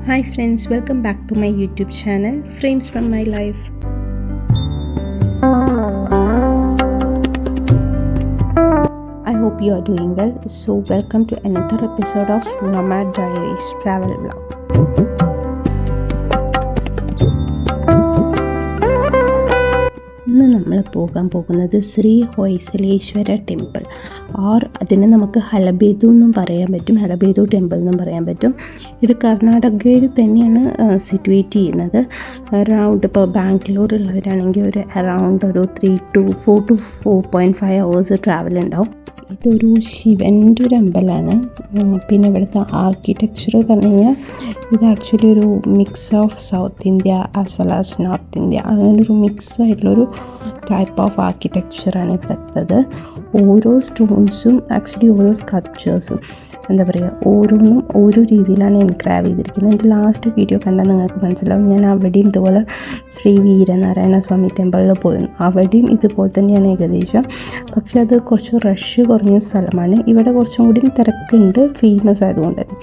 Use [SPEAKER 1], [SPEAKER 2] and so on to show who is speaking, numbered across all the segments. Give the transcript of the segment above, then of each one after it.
[SPEAKER 1] Hi friends, welcome back to my YouTube channel, Frames from My Life. I hope you are doing well. So welcome to another episode of Nomad Diaries Travel Vlog. ഇന്ന് നമ്മൾ പോകാൻ പോകുന്നത് Shri ഹൊയ്സലേശ്വര temple or അതിനെ നമുക്ക് ഹലബേതു എന്നും പറയാൻ പറ്റും, ഹലബേതു temple എന്നും പറയാൻ പറ്റും. ഇത് കർണാടകയിൽ തന്നെയാണ് സിറ്റുവേറ്റ് ചെയ്യുന്നത്. അറൗണ്ട് ഇപ്പോൾ ബാംഗ്ലൂരുള്ളവരാണെങ്കിൽ അറൗണ്ട് ഒരു 4 to 4.5 hours ട്രാവൽ ഉണ്ടാവും. ഇതൊരു ശിവൻ്റെ ഒരു അമ്പലമാണ്. പിന്നെ ഇവിടുത്തെ ആർക്കിടെക്ചർ പറഞ്ഞു കഴിഞ്ഞാൽ ഇത് ആക്ച്വലി ഒരു mix of south India as well as north India, അങ്ങനൊരു മിക്സ് ആയിട്ടുള്ളൊരു ടൈപ്പ് ഓഫ് ആർക്കിടെക്ചറാണ് ഇവിടുത്തത്. ഓരോ സ്റ്റോൺസും ആക്ച്വലി ഓരോ സ്കൾപ്ചേഴ്സും എന്താ പറയുക, ഓരോന്നും ഓരോ രീതിയിലാണ് എൻക്രാവ് ചെയ്തിരിക്കുന്നത്. എൻ്റെ ലാസ്റ്റ് വീഡിയോ കണ്ടാൽ നിങ്ങൾക്ക് മനസ്സിലാവും. ഞാൻ അവിടെയും ഇതുപോലെ ശ്രീ വീരനാരായണ സ്വാമി ടെമ്പിളിൽ പോയിരുന്നു. അവിടെയും ഇതുപോലെ തന്നെയാണ് ഏകദേശം. പക്ഷേ അത് കുറച്ച് റഷ് കുറഞ്ഞ സ്ഥലമാണ്. ഇവിടെ കുറച്ചും കൂടി തിരക്കുണ്ട്, ഫേമസ് ആയതുകൊണ്ട് തന്നെ.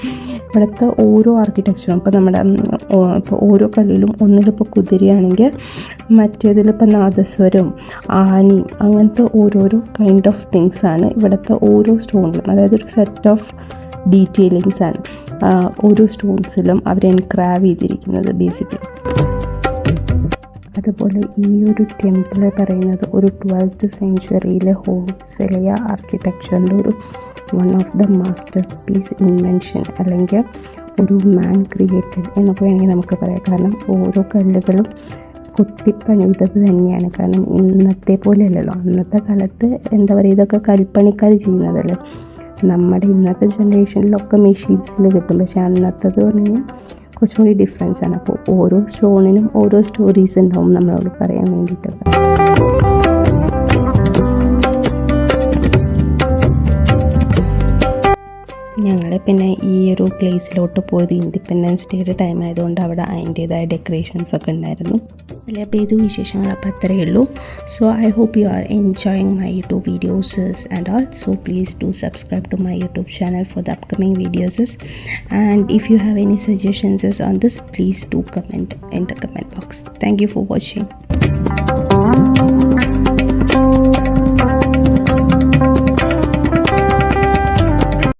[SPEAKER 1] ഇവിടുത്തെ ഓരോ ആർക്കിടെക്ചറും ഇപ്പോൾ ഓരോ കല്ലിലും ഒന്നിലിപ്പോൾ കുതിരയാണെങ്കിൽ മറ്റേതിലിപ്പോൾ നാദസ്വരം, ആനയും, അങ്ങനത്തെ ഓരോരോ കൈൻഡ് ഓഫ് തിങ്സാണ് ഇവിടുത്തെ ഓരോ സ്റ്റോണിലും. അതായത് ഒരു സെറ്റ് ഓഫ് ഡീറ്റെയിലിങ്സ് ആണ് ഓരോ സ്റ്റോൺസിലും അവർ എൻക്രാവ് ചെയ്തിരിക്കുന്നത് ബേസിക്കലി. അതുപോലെ ഈ ഒരു ടെമ്പിൾ പറയുന്നത് ഒരു 12th centuryയിലെ ഹോയ്സല ആർക്കിടെക്ചറിൻ്റെ ഒരു one of the master piece invention, അല്ലെങ്കിൽ ഒരു മാൻ ക്രിയേറ്റഡ് എന്നൊക്കെ വേണമെങ്കിൽ നമുക്ക് പറയാം. കാരണം ഓരോ കല്ലുകളും കൊത്തിപ്പണിതത് തന്നെയാണ്. കാരണം ഇന്നത്തെ പോലെയല്ലല്ലോ, അന്നത്തെ കാലത്ത് എന്താ പറയുക, ഇതൊക്കെ കൽപ്പണിക്കാർ ചെയ്യുന്നതല്ലേ. നമ്മുടെ ഇന്നത്തെ ജനറേഷനിലൊക്കെ മെഷീൻസിൽ കിട്ടും, പക്ഷേ അന്നത്തേത് പറഞ്ഞു കഴിഞ്ഞാൽ കുറച്ചും കൂടി ഡിഫറൻസ് ആണ്. അപ്പോൾ ഓരോ സ്റ്റോണിനും ഓരോ സ്റ്റോറീസ് ഉണ്ടാവും നമ്മളോട് പറയാൻ വേണ്ടിയിട്ടൊക്കെ. ഞങ്ങൾ പിന്നെ ഈ ഒരു പ്ലേസിലോട്ട് പോയത് ഇൻഡിപെൻഡൻസ് ഡേയുടെ ടൈം ആയതുകൊണ്ട് അവിടെ അതിൻ്റേതായ ഡെക്കറേഷൻസ് ഒക്കെ ഉണ്ടായിരുന്നു. ഹലബേതു വിശേഷങ്ങൾ അപ്പോൾ അത്രയേ ഉള്ളൂ. So I hope you are enjoying my YouTube videos and all. So please do subscribe to my YouTube channel for the upcoming videos. And if you have any suggestions on this, please do comment in the comment box. Thank you for watching.